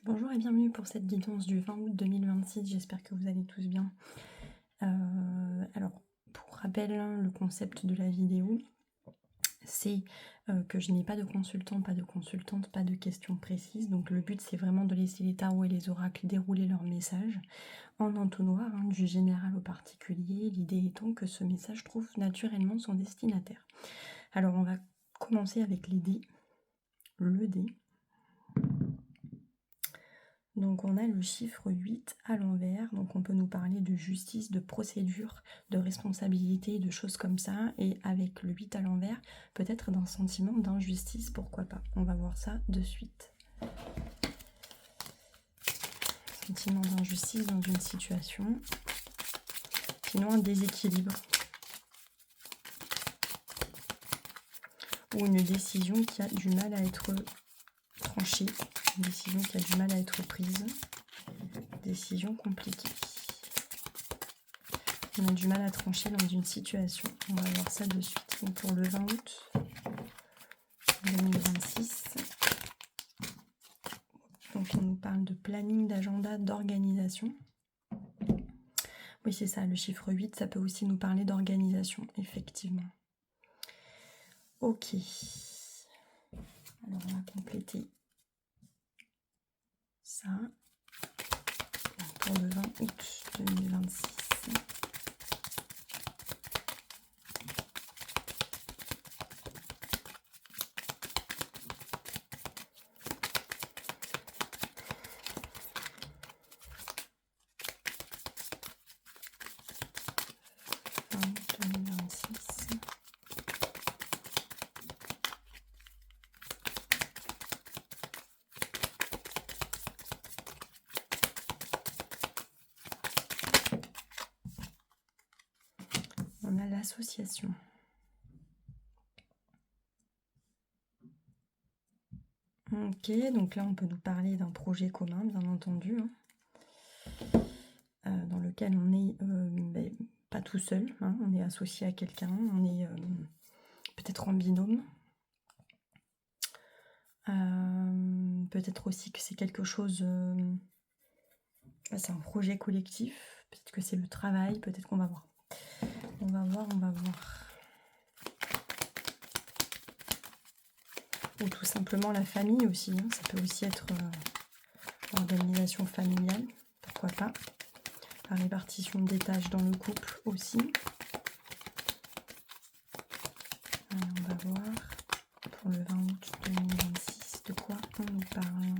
Bonjour et bienvenue pour cette guidance du 20 août 2026, j'espère que vous allez tous bien. Alors, pour rappel, le concept de la vidéo, c'est que je n'ai pas de consultant, pas de consultante, pas de questions précises. Donc le but, c'est vraiment de laisser les tarots et les oracles dérouler leur message en entonnoir, du général au particulier, l'idée étant que ce message trouve naturellement son destinataire. Alors, on va commencer avec les dés, le dé. Donc on a le chiffre 8 à l'envers, donc on peut nous parler de justice, de procédure, de responsabilité, de choses comme ça. Et avec le 8 à l'envers, peut-être d'un sentiment d'injustice, pourquoi pas. On va voir ça de suite. Sentiment d'injustice dans une situation. Sinon un déséquilibre. Ou une décision qui a du mal à être tranchée. Une décision qui a du mal à être prise. Décision compliquée. On a du mal à trancher dans une situation. On va voir ça de suite. Donc pour le 20 août 2026. Donc on nous parle de planning, d'agenda, d'organisation. Oui, c'est ça, le chiffre 8, ça peut aussi nous parler d'organisation, effectivement. Ok. Alors on va compléter ça. Donc pour le 20 août 2026. On a l'association. Ok, donc là on peut nous parler d'un projet commun, bien entendu, dans lequel on est pas tout seul, on est associé à quelqu'un, on est peut-être en binôme. Peut-être aussi que c'est quelque chose, c'est un projet collectif, peut-être que c'est le travail, peut-être qu'on va voir. On va voir. Ou tout simplement la famille aussi, ça peut aussi être l'organisation familiale, pourquoi pas. La répartition des tâches dans le couple aussi. On va voir pour le 20 août 2026 de quoi on nous parle.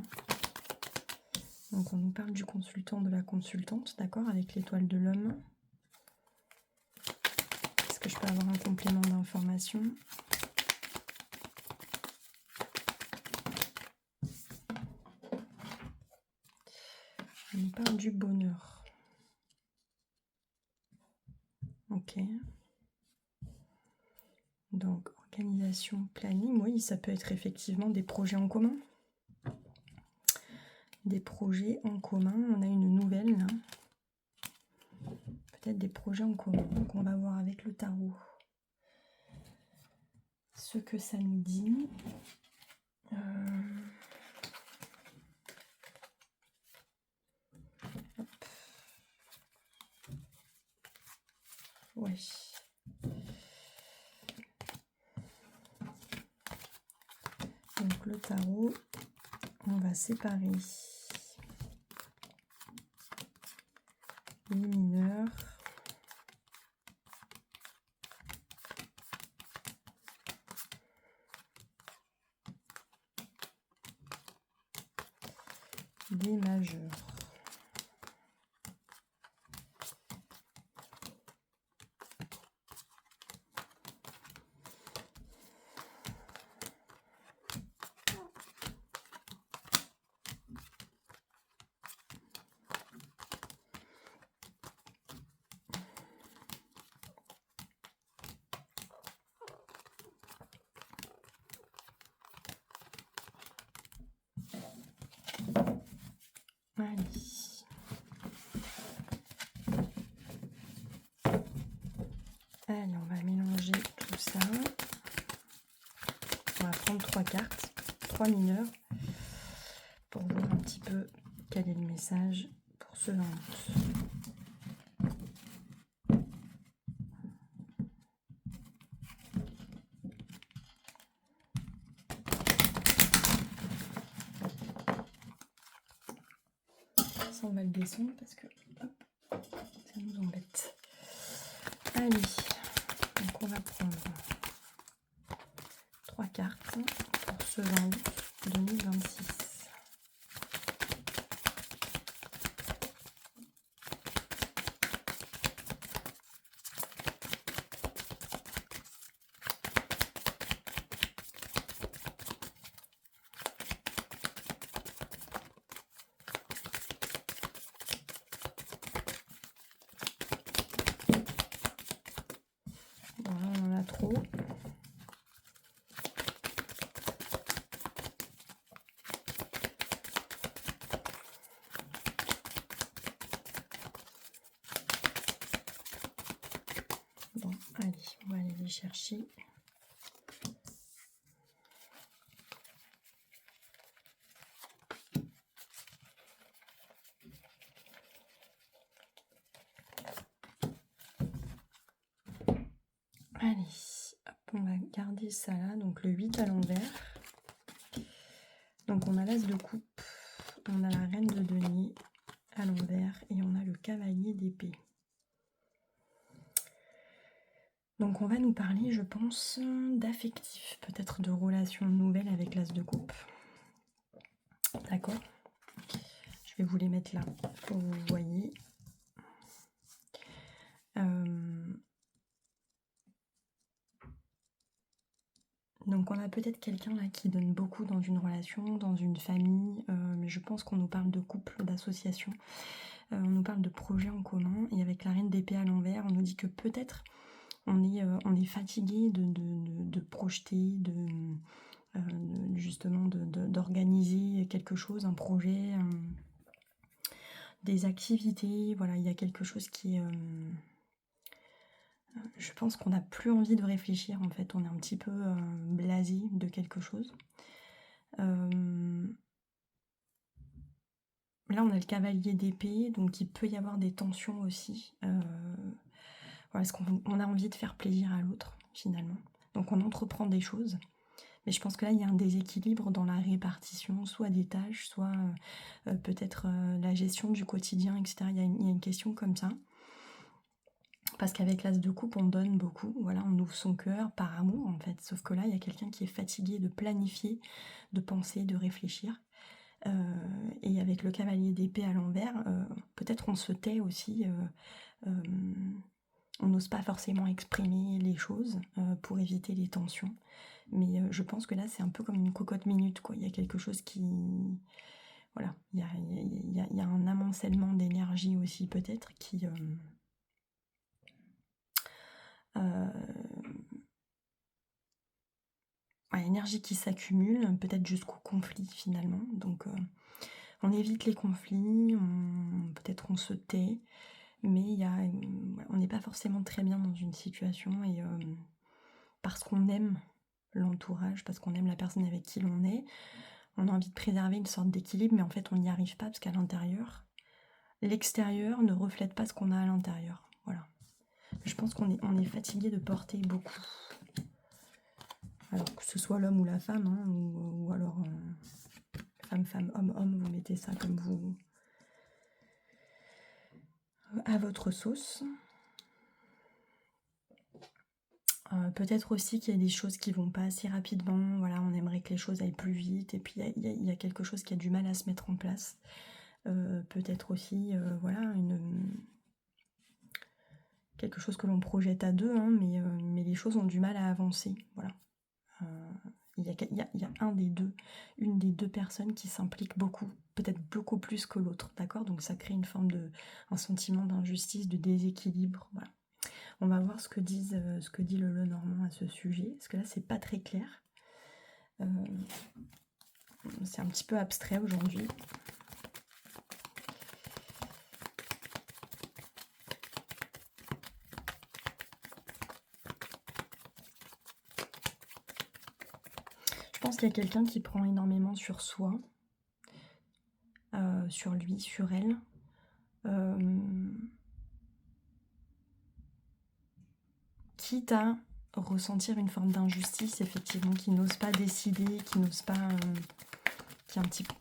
Donc on nous parle du consultant, de la consultante, d'accord, avec l'étoile de l'homme. Est-ce que je peux avoir un complément d'information ? On nous parle du bonheur. Ok. Donc, organisation, planning, oui, ça peut être effectivement des projets en commun. Des projets en commun, on a une nouvelle là. Peut-être des projets en commun. Donc, on va voir avec le tarot ce que ça nous dit. Ouais. Donc le tarot, on va séparer les mineurs, des majeurs. Allez, on va mélanger tout ça. On va prendre 3 cartes, 3 mineurs, pour voir un petit peu quel est le message pour ce 20 août. Ça, on va le descendre parce que hop, ça nous embête. Allez, donc on va prendre 3 cartes pour ce 20 août 2026. Voilà, on en a trop. Bon, allez, on va aller les chercher. Allez, hop, on va garder ça là, donc le 8 à l'envers. Donc on a l'as de coupe, on a la reine de denier à l'envers et on a le cavalier d'épée. Donc on va nous parler, je pense, d'affectif, peut-être de relations nouvelles avec l'as de coupe. D'accord? Je vais vous les mettre là pour que vous voyez. Donc on a peut-être quelqu'un là qui donne beaucoup dans une relation, dans une famille, mais je pense qu'on nous parle de couple, d'association, on nous parle de projets en commun, et avec la reine d'épée à l'envers, on nous dit que peut-être on est fatigué de projeter, justement d'organiser quelque chose, un projet, des activités, voilà, il y a quelque chose qui est... je pense qu'on n'a plus envie de réfléchir en fait, on est un petit peu blasé de quelque chose. Là on a le cavalier d'épée, donc il peut y avoir des tensions aussi. Voilà, est-ce qu'on a envie de faire plaisir à l'autre finalement? Donc on entreprend des choses, mais je pense que là il y a un déséquilibre dans la répartition, soit des tâches, soit peut-être la gestion du quotidien, etc. Il y a une question comme ça. Parce qu'avec l'as de coupe, on donne beaucoup, voilà, on ouvre son cœur par amour en fait. Sauf que là, il y a quelqu'un qui est fatigué de planifier, de penser, de réfléchir. Et avec le cavalier d'épée à l'envers, peut-être on se tait aussi, on n'ose pas forcément exprimer les choses pour éviter les tensions. Mais je pense que là, c'est un peu comme une cocotte minute, quoi. Il y a quelque chose qui... Voilà, il y a un amoncellement d'énergie aussi peut-être qui... énergie qui s'accumule, peut-être jusqu'au conflit finalement. Donc on évite les conflits, peut-être on se tait, mais on n'est pas forcément très bien dans une situation, et parce qu'on aime l'entourage, parce qu'on aime la personne avec qui l'on est, on a envie de préserver une sorte d'équilibre, mais en fait on n'y arrive pas parce qu'à l'intérieur, l'extérieur ne reflète pas ce qu'on a à l'intérieur. Voilà. Je pense qu'on est fatigué de porter beaucoup. Alors que ce soit l'homme ou la femme, hein, ou alors femme, homme, vous mettez ça comme vous, à votre sauce. Peut-être aussi qu'il y a des choses qui vont pas assez rapidement, voilà, on aimerait que les choses aillent plus vite, et puis il y a quelque chose qui a du mal à se mettre en place. Peut-être aussi, voilà, quelque chose que l'on projette à deux, hein, mais les choses ont du mal à avancer, voilà. Il y a une des deux personnes qui s'implique beaucoup, peut-être beaucoup plus que l'autre, d'accord? Donc ça crée un sentiment d'injustice, de déséquilibre, voilà. On va voir ce que dit le Lenormand à ce sujet, parce que là c'est pas très clair. C'est un petit peu abstrait aujourd'hui. Je pense qu'il y a quelqu'un qui prend énormément sur soi. sur lui, sur elle. Quitte à ressentir une forme d'injustice, effectivement, qui n'ose pas décider, qui n'ose pas,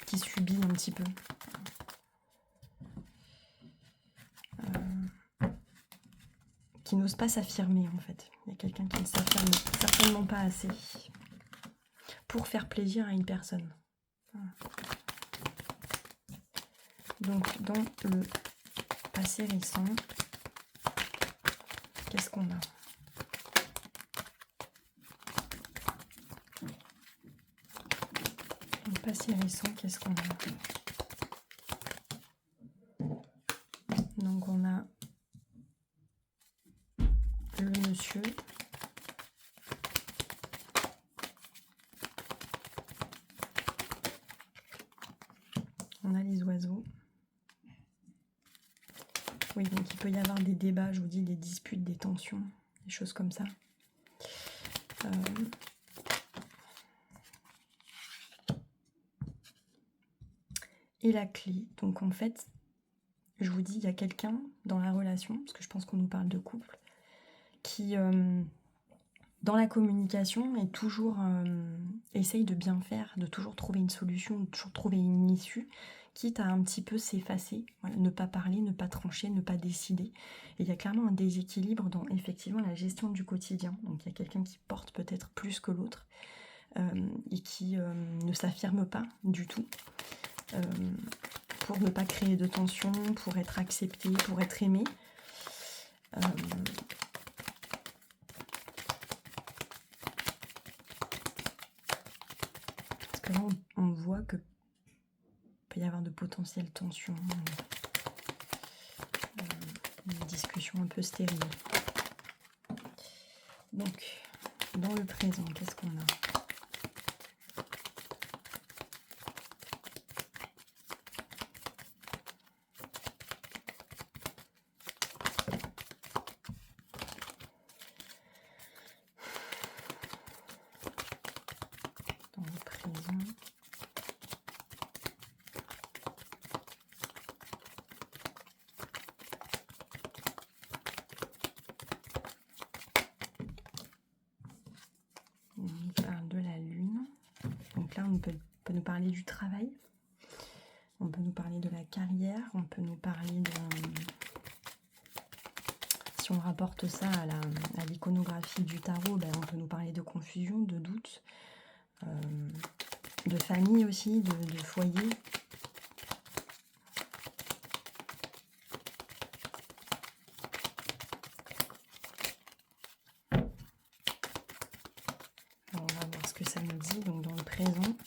qui subit un petit peu. Qui n'ose pas s'affirmer, en fait. Il y a quelqu'un qui ne s'affirme certainement pas assez pour faire plaisir à une personne. Voilà. Donc, dans le passé récent, qu'est-ce qu'on a? Dans le passé récent, qu'est-ce qu'on a? Donc, on a le monsieur. On a les oiseaux. Oui, donc il peut y avoir des débats, je vous dis, des disputes, des tensions, des choses comme ça. Et la clé, donc en fait, je vous dis, il y a quelqu'un dans la relation, parce que je pense qu'on nous parle de couple, qui, dans la communication, est toujours essaye de bien faire, de toujours trouver une solution, de toujours trouver une issue, quitte à un petit peu s'effacer, voilà, ne pas parler, ne pas trancher, ne pas décider. Et il y a clairement un déséquilibre dans effectivement la gestion du quotidien. Donc il y a quelqu'un qui porte peut-être plus que l'autre et qui ne s'affirme pas du tout. Pour ne pas créer de tension, pour être accepté, pour être aimé. Parce que là, on voit que peut y avoir de potentielles tensions, une discussion un peu stérile. Donc, dans le présent, qu'est-ce qu'on a ? Dans le présent. On parle de la lune. Donc là, on peut nous parler du travail. On peut nous parler de la carrière. On peut nous parler de... Si on rapporte ça à l'iconographie du tarot, ben, on peut nous parler de confusion, de doute, de famille aussi, de foyer. On va voir ce que ça nous dit. Donc dans le présent,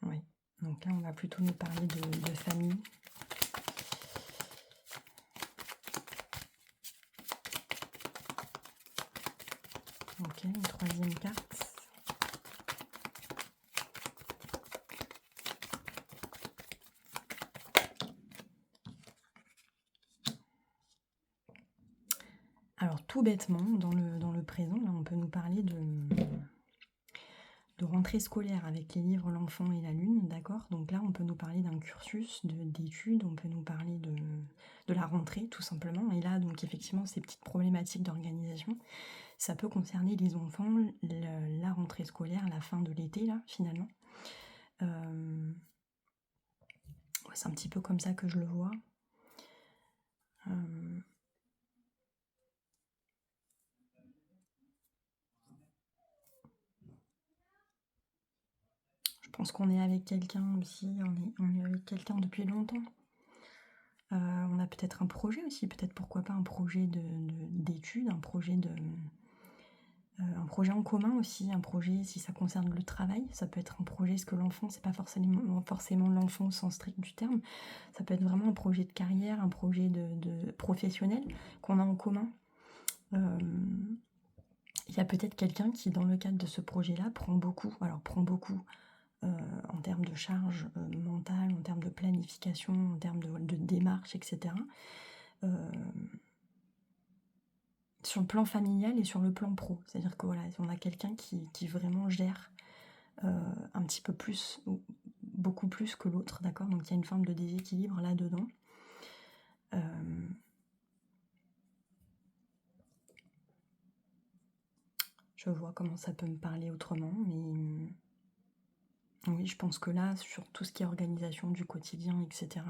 oui. Donc là, on va plutôt nous parler de famille. Ok, une troisième carte. Alors tout bêtement, dans le présent, là, on peut nous parler de rentrée scolaire avec les livres L'Enfant et la Lune, d'accord? Donc là, on peut nous parler d'un cursus d'études, on peut nous parler de la rentrée, tout simplement. Et là, donc effectivement, ces petites problématiques d'organisation, ça peut concerner les enfants, la rentrée scolaire, la fin de l'été, là, finalement. C'est un petit peu comme ça que je le vois. Je pense qu'on est avec quelqu'un aussi, on est avec quelqu'un depuis longtemps. On a peut-être un projet aussi, peut-être pourquoi pas un projet d'études, un projet en commun aussi, un projet si ça concerne le travail, ça peut être un projet, parce que l'enfant, c'est pas forcément l'enfant au sens strict du terme, ça peut être vraiment un projet de carrière, un projet de professionnel qu'on a en commun. Il y a peut-être quelqu'un qui, dans le cadre de ce projet-là, prend beaucoup en termes de charge mentale, en termes de planification, en termes de démarche, etc. Sur le plan familial et sur le plan pro. C'est-à-dire que voilà, on a quelqu'un qui vraiment gère un petit peu plus, ou beaucoup plus que l'autre, d'accord? Donc il y a une forme de déséquilibre là-dedans. Je vois comment ça peut me parler autrement, mais oui, je pense que là, sur tout ce qui est organisation du quotidien, etc.,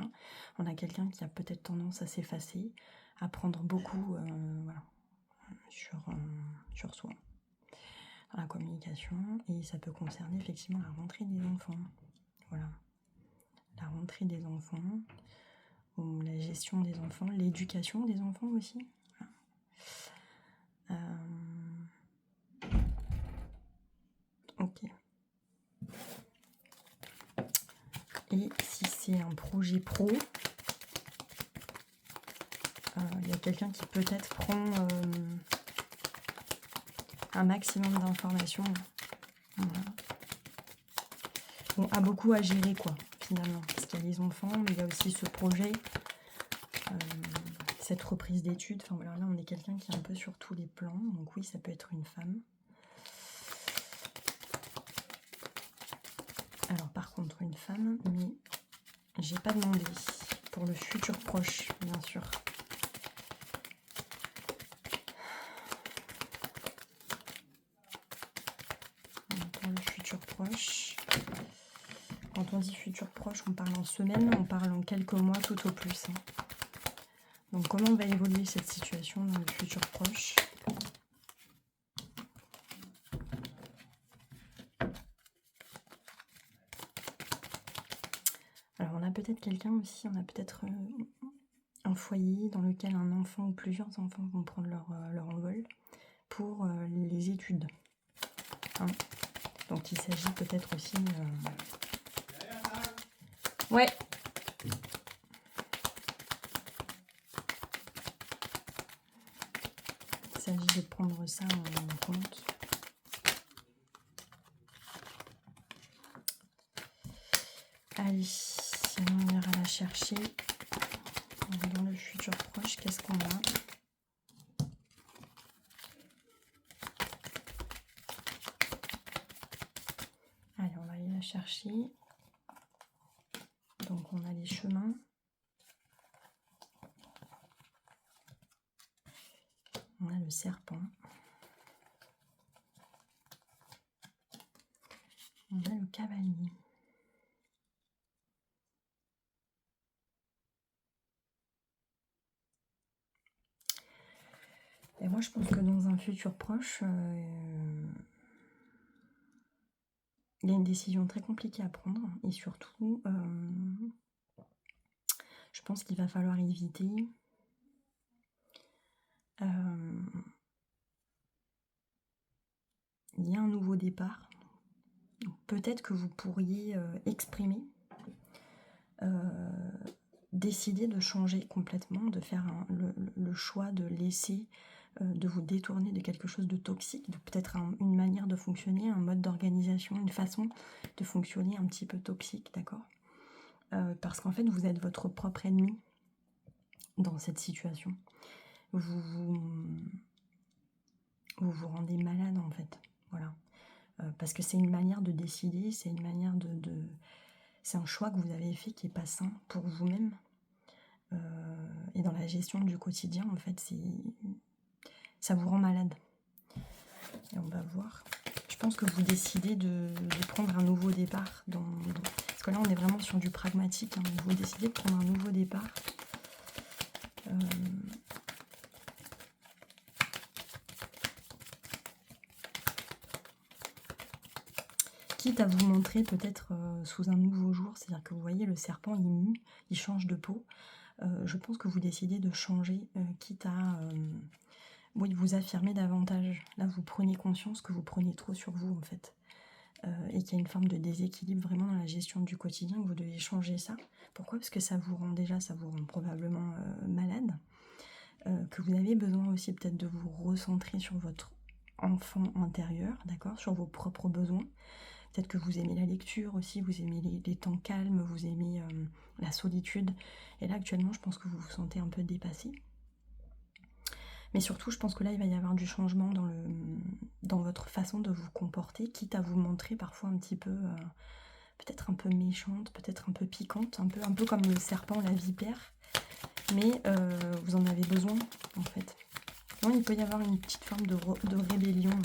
on a quelqu'un qui a peut-être tendance à s'effacer, à prendre beaucoup voilà, sur soi, dans la communication, et ça peut concerner effectivement la rentrée des enfants. Voilà, la rentrée des enfants, ou la gestion des enfants, l'éducation des enfants aussi. Voilà. Ok. Et si c'est un projet pro, il y a quelqu'un qui peut-être prend un maximum d'informations. Voilà. Bon, a beaucoup à gérer, quoi, finalement. Parce qu'il y a les enfants, mais il y a aussi ce projet, cette reprise d'études. Enfin voilà, là on est quelqu'un qui est un peu sur tous les plans. Donc oui, ça peut être une femme. Alors par contre, une femme, mais j'ai pas demandé. Pour le futur proche, bien sûr. Pour le futur proche. Quand on dit futur proche, on parle en semaines, on parle en quelques mois tout au plus. Hein. Donc comment va évoluer cette situation dans le futur proche? Alors on a peut-être quelqu'un aussi, on a peut-être un foyer dans lequel un enfant ou plusieurs enfants vont prendre leur envol pour les études. Hein. Donc il s'agit peut-être aussi... Ouais. Il s'agit de prendre ça en compte. Allez, on ira la chercher. Dans le futur proche, qu'est-ce qu'on a? Allez, on va aller la chercher. Donc on a les chemins. On a le serpent. On a le cavalier. Et moi je pense que dans un futur proche, il y a une décision très compliquée à prendre. Et surtout, je pense qu'il va falloir éviter il y a un nouveau départ. Peut-être que vous pourriez exprimer, décider de changer complètement, de faire le choix de laisser, de vous détourner de quelque chose de toxique, de peut-être une manière de fonctionner, un mode d'organisation, une façon de fonctionner un petit peu toxique, d'accord? Parce qu'en fait, vous êtes votre propre ennemi dans cette situation. Vous vous rendez malade, en fait. Voilà. Parce que c'est une manière de décider, c'est une manière c'est un choix que vous avez fait qui n'est pas sain pour vous-même. Et dans la gestion du quotidien, en fait, ça vous rend malade. Et on va voir. Je pense que vous décidez de prendre un nouveau départ. Parce que là, on est vraiment sur du pragmatique. Hein. Vous décidez de prendre un nouveau départ. Quitte à vous montrer peut-être sous un nouveau jour. C'est-à-dire que vous voyez, le serpent, il mue, il change de peau. Je pense que vous décidez de changer, quitte à oui, vous affirmer davantage. Là, vous prenez conscience que vous prenez trop sur vous, en fait. Et qu'il y a une forme de déséquilibre vraiment dans la gestion du quotidien, que vous devez changer ça. Pourquoi? Parce que ça vous rend probablement malade. Que vous avez besoin aussi peut-être de vous recentrer sur votre enfant intérieur, d'accord? Sur vos propres besoins. Peut-être que vous aimez la lecture aussi, vous aimez les temps calmes, vous aimez la solitude. Et là, actuellement, je pense que vous vous sentez un peu dépassé. Mais surtout, je pense que là, il va y avoir du changement dans votre façon de vous comporter, quitte à vous montrer parfois un petit peu, peut-être un peu méchante, peut-être un peu piquante, un peu comme le serpent, la vipère. Mais vous en avez besoin, en fait. Non, il peut y avoir une petite forme de rébellion.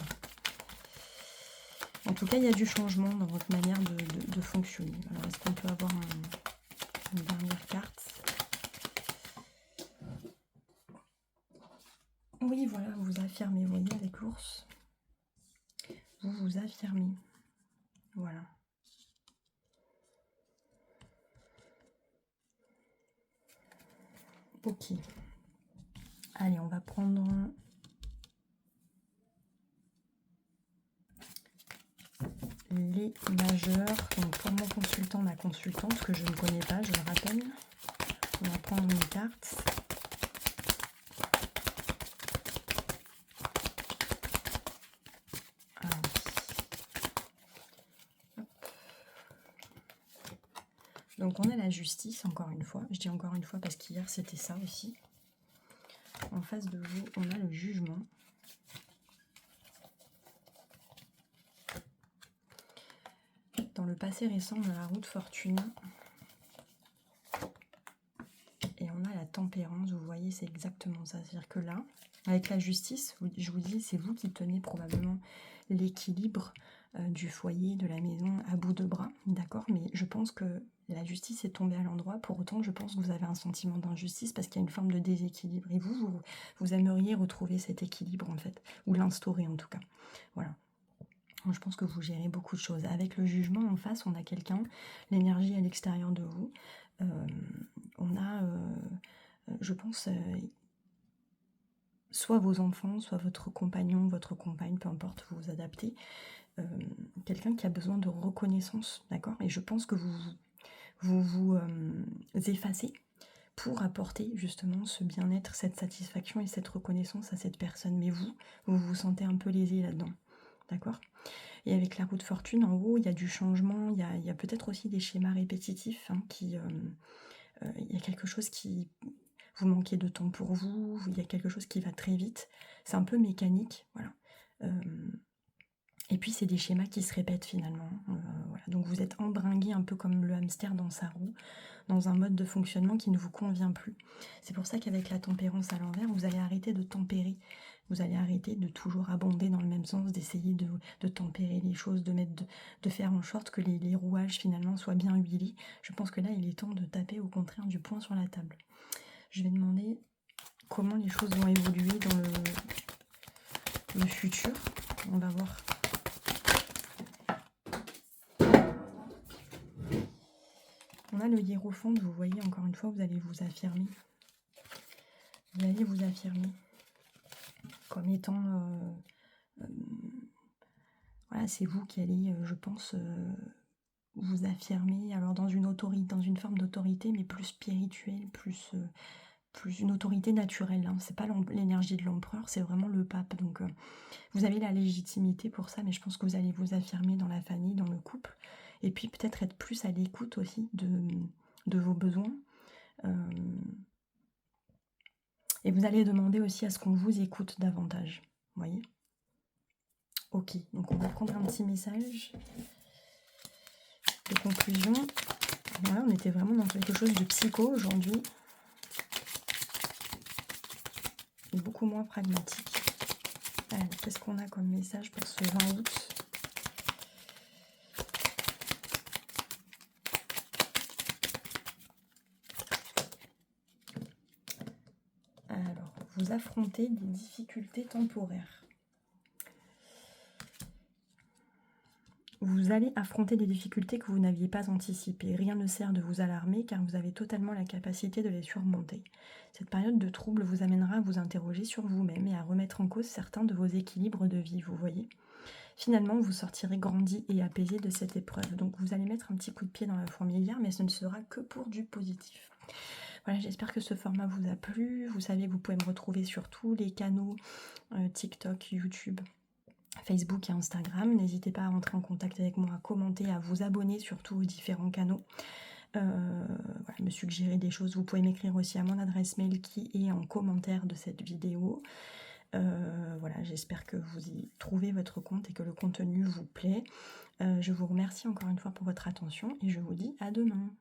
En tout cas, il y a du changement dans votre manière de fonctionner. Alors, est-ce qu'on peut avoir une dernière carte? Oui, voilà, vous vous affirmez, vous voyez, avec l'ours. Vous vous affirmez. Voilà. Ok. Allez, on va prendre les majeurs. Donc pour mon consultant, ma consultante, que je ne connais pas, je le rappelle. On va prendre une carte. Ah oui. Donc on a la justice, encore une fois. Je dis encore une fois parce qu'hier c'était ça aussi. En face de vous, on a le jugement. Dans le passé récent, on a la roue de fortune. Et on a la tempérance, vous voyez, c'est exactement ça. C'est-à-dire que là, avec la justice, je vous dis, c'est vous qui tenez probablement l'équilibre du foyer, de la maison à bout de bras, d'accord? Mais je pense que la justice est tombée à l'endroit. Pour autant, je pense que vous avez un sentiment d'injustice parce qu'il y a une forme de déséquilibre. Et vous aimeriez retrouver cet équilibre, en fait, ou l'instaurer en tout cas. Voilà. Je pense que vous gérez beaucoup de choses. Avec le jugement en face, on a quelqu'un, l'énergie à l'extérieur de vous. On a, je pense, soit vos enfants, soit votre compagnon, votre compagne, peu importe, vous vous adaptez. Quelqu'un qui a besoin de reconnaissance, d'accord? Et je pense que vous effacez pour apporter justement ce bien-être, cette satisfaction et cette reconnaissance à cette personne. Mais vous vous sentez un peu lésé là-dedans, d'accord? Et avec la roue de fortune, en haut, il y a du changement, il y a peut-être aussi des schémas répétitifs, hein, il y a quelque chose qui... Vous manquez de temps pour vous, il y a quelque chose qui va très vite. C'est un peu mécanique, voilà. Et puis, c'est des schémas qui se répètent finalement. Voilà. Donc, vous êtes embringué un peu comme le hamster dans sa roue, dans un mode de fonctionnement qui ne vous convient plus. C'est pour ça qu'avec la tempérance à l'envers, vous allez arrêter de tempérer. Vous allez arrêter de toujours abonder dans le même sens, d'essayer de tempérer les choses, de faire en sorte que les rouages finalement soient bien huilés. Je pense que là, il est temps de taper au contraire du poing sur la table. Je vais demander comment les choses vont évoluer dans le futur. On va voir. On a le hiérophante, vous voyez, encore une fois, vous allez vous affirmer. Vous allez vous affirmer comme étant... voilà, c'est vous qui allez, je pense, vous affirmer, alors dans une autorité, dans une forme d'autorité, mais plus spirituelle, plus une autorité naturelle. Hein. C'est pas l'énergie de l'empereur, c'est vraiment le pape. Donc vous avez la légitimité pour ça, mais je pense que vous allez vous affirmer dans la famille, dans le couple, et puis peut-être être plus à l'écoute aussi de vos besoins. Et vous allez demander aussi à ce qu'on vous écoute davantage. Vous voyez? Ok, donc on va prendre un petit message de conclusion. Voilà, on était vraiment dans quelque chose de psycho aujourd'hui. Et beaucoup moins pragmatique. Alors, qu'est-ce qu'on a comme message pour ce 20 août ? Alors, vous affrontez des difficultés temporaires. Vous allez affronter des difficultés que vous n'aviez pas anticipées. Rien ne sert de vous alarmer car vous avez totalement la capacité de les surmonter. Cette période de trouble vous amènera à vous interroger sur vous-même et à remettre en cause certains de vos équilibres de vie, vous voyez. Finalement, vous sortirez grandi et apaisé de cette épreuve. Donc vous allez mettre un petit coup de pied dans la fourmilière, mais ce ne sera que pour du positif. Voilà, j'espère que ce format vous a plu. Vous savez que vous pouvez me retrouver sur tous les canaux, TikTok, YouTube, Facebook et Instagram. N'hésitez pas à rentrer en contact avec moi, à commenter, à vous abonner sur tous vos différents canaux. voilà, me suggérer des choses. Vous pouvez m'écrire aussi à mon adresse mail qui est en commentaire de cette vidéo. Voilà, j'espère que vous y trouvez votre compte et que le contenu vous plaît. Je vous remercie encore une fois pour votre attention et je vous dis à demain.